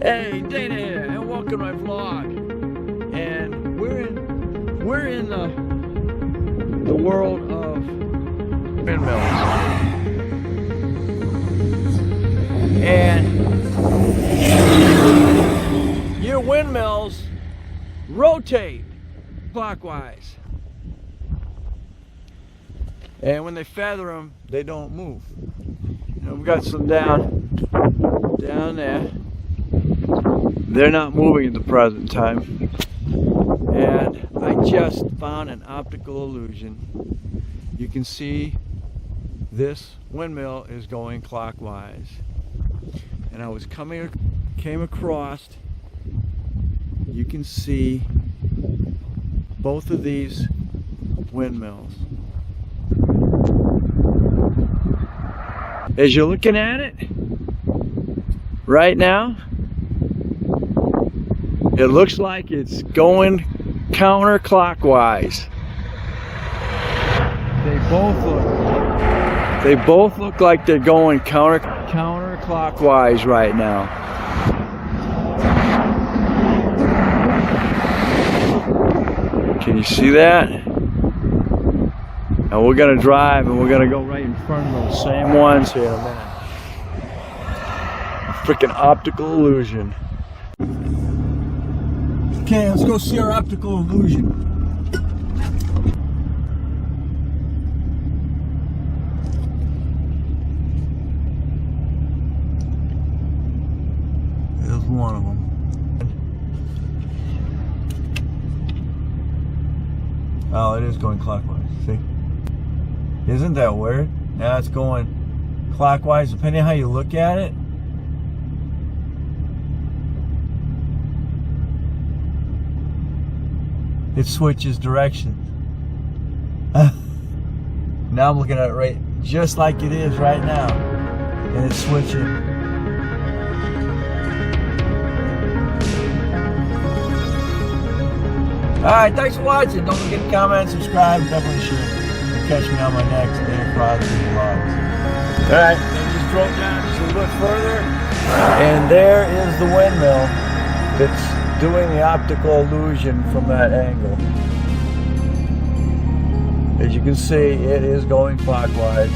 Hey, Dana here, and welcome to my vlog. And we're in the world of windmills. And your windmills rotate clockwise. And when they feather them, they don't move. You know, we got some down there. They're not moving at the present time. And I just found an optical illusion. You can see this windmill is going clockwise. And I was came across, you can see both of these windmills. As you're looking at it right now, it looks like it's going counterclockwise. They both look like they're going counterclockwise right now. Can you see that? And we're gonna drive and we're gonna go right in front of those same ones here in a minute. A freaking optical illusion. Okay, let's go see our optical illusion. There's one of them. Oh, it is going clockwise, see? Isn't that weird? Now it's going clockwise, depending on how you look at it. It switches directions. Now I'm looking at it right just like it is right now. And it's switching. Alright, thanks for watching. Don't forget to comment, subscribe, and definitely share. Catch me on my next Crosby vlogs. Alright, then just drove down just a little bit further. And there is the windmill that's doing the optical illusion from that angle. As you can see, it is going clockwise.